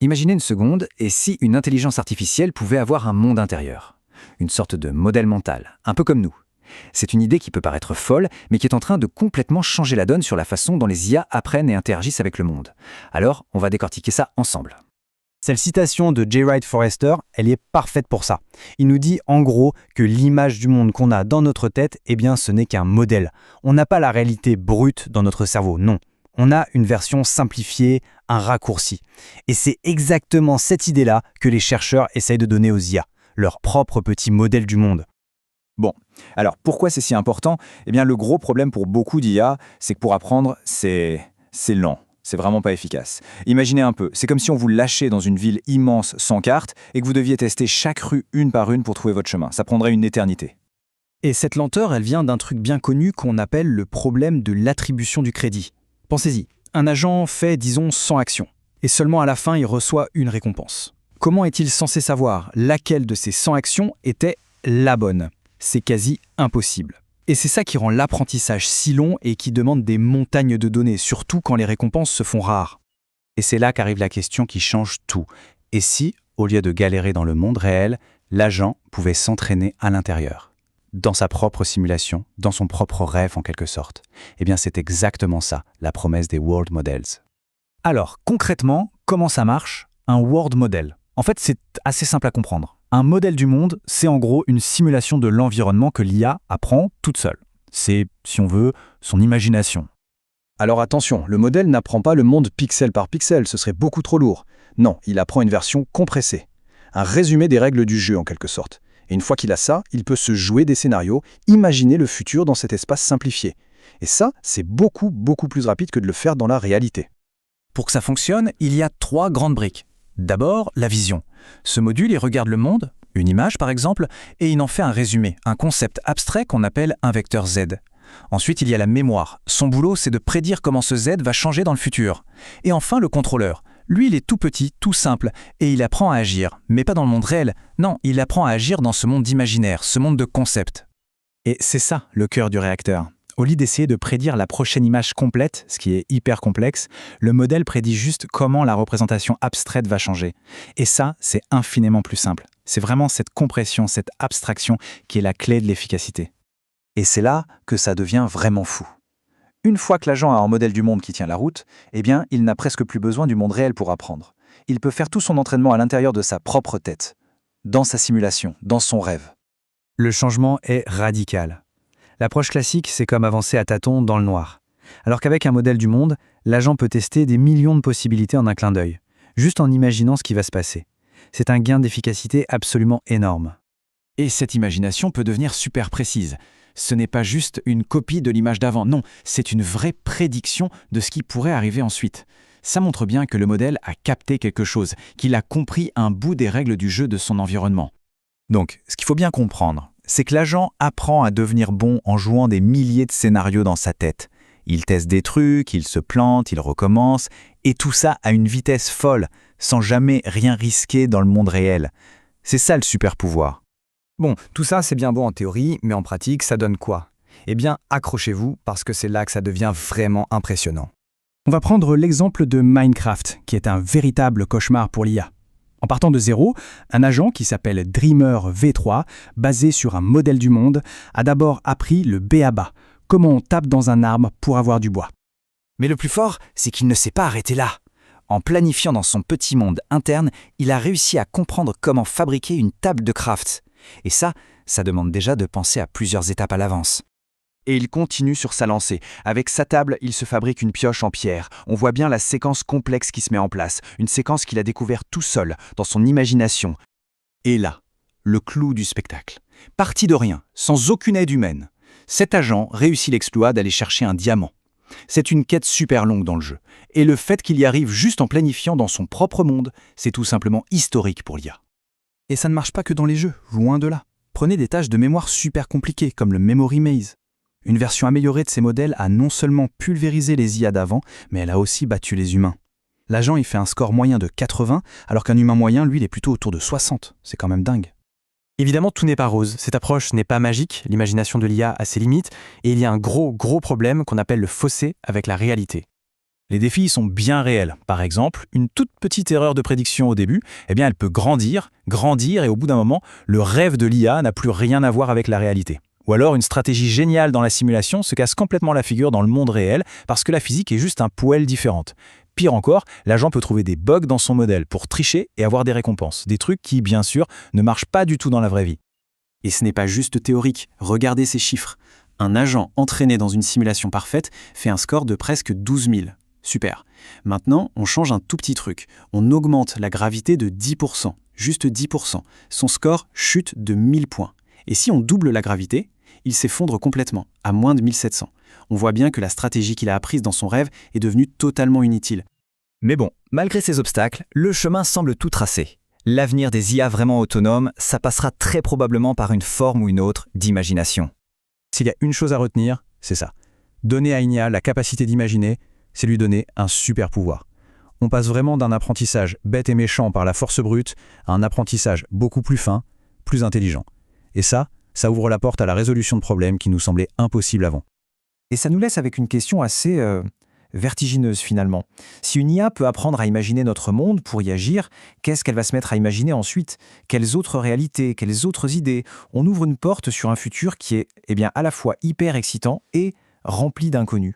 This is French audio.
Imaginez une seconde, et si une intelligence artificielle pouvait avoir un monde intérieur? Une sorte de modèle mental, un peu comme nous. C'est une idée qui peut paraître folle, mais qui est en train de complètement changer la donne sur la façon dont les IA apprennent et interagissent avec le monde. Alors, on va décortiquer ça ensemble. Cette citation de J. Wright Forrester, elle est parfaite pour ça. Il nous dit en gros que l'image du monde qu'on a dans notre tête, eh bien ce n'est qu'un modèle. On n'a pas la réalité brute dans notre cerveau, non. On a une version simplifiée, un raccourci. Et c'est exactement cette idée-là que les chercheurs essayent de donner aux IA, leur propre petit modèle du monde. Bon, alors pourquoi c'est si important? Eh bien le gros problème pour beaucoup d'IA, c'est que pour apprendre, c'est lent. C'est vraiment pas efficace. Imaginez un peu, c'est comme si on vous lâchait dans une ville immense sans carte et que vous deviez tester chaque rue une par une pour trouver votre chemin. Ça prendrait une éternité. Et cette lenteur, elle vient d'un truc bien connu qu'on appelle le problème de l'attribution du crédit. Pensez-y, un agent fait, disons, 100 actions, et seulement à la fin, il reçoit une récompense. Comment est-il censé savoir laquelle de ces 100 actions était la bonne? C'est quasi impossible. Et c'est ça qui rend l'apprentissage si long et qui demande des montagnes de données, surtout quand les récompenses se font rares. Et c'est là qu'arrive la question qui change tout. Et si, au lieu de galérer dans le monde réel, l'agent pouvait s'entraîner à l'intérieur, dans sa propre simulation, dans son propre rêve en quelque sorte? Eh bien c'est exactement ça, la promesse des World Models. Alors, concrètement, comment ça marche, un World Model? En fait, c'est assez simple à comprendre. Un modèle du monde, c'est en gros une simulation de l'environnement que l'IA apprend toute seule. C'est, si on veut, son imagination. Alors attention, le modèle n'apprend pas le monde pixel par pixel, ce serait beaucoup trop lourd. Non, il apprend une version compressée. Un résumé des règles du jeu en quelque sorte. Et une fois qu'il a ça, il peut se jouer des scénarios, imaginer le futur dans cet espace simplifié. Et ça, c'est beaucoup plus rapide que de le faire dans la réalité. Pour que ça fonctionne, il y a 3 grandes briques. D'abord, la vision. Ce module, il regarde le monde, une image par exemple, et il en fait un résumé, un concept abstrait qu'on appelle un vecteur Z. Ensuite, il y a la mémoire. Son boulot, c'est de prédire comment ce Z va changer dans le futur. Et enfin, le contrôleur. Lui, il est tout petit, tout simple, et il apprend à agir. Mais pas dans le monde réel. Non, il apprend à agir dans ce monde d'imaginaire, ce monde de concept. Et c'est ça, le cœur du réacteur. Au lieu d'essayer de prédire la prochaine image complète, ce qui est hyper complexe, le modèle prédit juste comment la représentation abstraite va changer. Et ça, c'est infiniment plus simple. C'est vraiment cette compression, cette abstraction qui est la clé de l'efficacité. Et c'est là que ça devient vraiment fou. Une fois que l'agent a un modèle du monde qui tient la route, eh bien, il n'a presque plus besoin du monde réel pour apprendre. Il peut faire tout son entraînement à l'intérieur de sa propre tête, dans sa simulation, dans son rêve. Le changement est radical. L'approche classique, c'est comme avancer à tâtons dans le noir. Alors qu'avec un modèle du monde, l'agent peut tester des millions de possibilités en un clin d'œil, juste en imaginant ce qui va se passer. C'est un gain d'efficacité absolument énorme. Et cette imagination peut devenir super précise. Ce n'est pas juste une copie de l'image d'avant, non, c'est une vraie prédiction de ce qui pourrait arriver ensuite. Ça montre bien que le modèle a capté quelque chose, qu'il a compris un bout des règles du jeu de son environnement. Donc, ce qu'il faut bien comprendre, c'est que l'agent apprend à devenir bon en jouant des milliers de scénarios dans sa tête. Il teste des trucs, il se plante, il recommence, et tout ça à une vitesse folle, sans jamais rien risquer dans le monde réel. C'est ça le super pouvoir. Bon, tout ça c'est bien beau en théorie, mais en pratique, ça donne quoi? Eh bien, accrochez-vous, parce que c'est là que ça devient vraiment impressionnant. On va prendre l'exemple de Minecraft, qui est un véritable cauchemar pour l'IA. En partant de zéro, un agent qui s'appelle Dreamer V3, basé sur un modèle du monde, a d'abord appris le b.a.-ba, comment on tape dans un arbre pour avoir du bois. Mais le plus fort, c'est qu'il ne s'est pas arrêté là. En planifiant dans son petit monde interne, il a réussi à comprendre comment fabriquer une table de craft. Et ça demande déjà de penser à plusieurs étapes à l'avance. Et il continue sur sa lancée. Avec sa table, il se fabrique une pioche en pierre. On voit bien la séquence complexe qui se met en place, une séquence qu'il a découverte tout seul, dans son imagination. Et là, le clou du spectacle. Parti de rien, sans aucune aide humaine, cet agent réussit l'exploit d'aller chercher un diamant. C'est une quête super longue dans le jeu. Et le fait qu'il y arrive juste en planifiant dans son propre monde, c'est tout simplement historique pour l'IA. Et ça ne marche pas que dans les jeux, loin de là. Prenez des tâches de mémoire super compliquées, comme le Memory Maze. Une version améliorée de ces modèles a non seulement pulvérisé les IA d'avant, mais elle a aussi battu les humains. L'agent y fait un score moyen de 80, alors qu'un humain moyen, lui, il est plutôt autour de 60. C'est quand même dingue. Évidemment, tout n'est pas rose. Cette approche n'est pas magique, l'imagination de l'IA a ses limites, et il y a un gros problème qu'on appelle le fossé avec la réalité. Les défis sont bien réels. Par exemple, une toute petite erreur de prédiction au début, elle peut grandir, et au bout d'un moment, le rêve de l'IA n'a plus rien à voir avec la réalité. Ou alors une stratégie géniale dans la simulation se casse complètement la figure dans le monde réel parce que la physique est juste un poil différente. Pire encore, l'agent peut trouver des bugs dans son modèle pour tricher et avoir des récompenses. Des trucs qui, bien sûr, ne marchent pas du tout dans la vraie vie. Et ce n'est pas juste théorique, regardez ces chiffres. Un agent entraîné dans une simulation parfaite fait un score de presque 12 000. Super. Maintenant, on change un tout petit truc. On augmente la gravité de 10%, juste 10%. Son score chute de 1000 points. Et si on double la gravité, il s'effondre complètement, à moins de 1700. On voit bien que la stratégie qu'il a apprise dans son rêve est devenue totalement inutile. Mais bon, malgré ces obstacles, le chemin semble tout tracé. L'avenir des IA vraiment autonomes, ça passera très probablement par une forme ou une autre d'imagination. S'il y a une chose à retenir, c'est ça. Donner à une IA la capacité d'imaginer, c'est lui donner un super pouvoir. On passe vraiment d'un apprentissage bête et méchant par la force brute à un apprentissage beaucoup plus fin, plus intelligent. Et ça ouvre la porte à la résolution de problèmes qui nous semblaient impossibles avant. Et ça nous laisse avec une question assez vertigineuse finalement. Si une IA peut apprendre à imaginer notre monde pour y agir, qu'est-ce qu'elle va se mettre à imaginer ensuite? Quelles autres réalités, quelles autres idées? On ouvre une porte sur un futur qui est à la fois hyper excitant et rempli d'inconnus.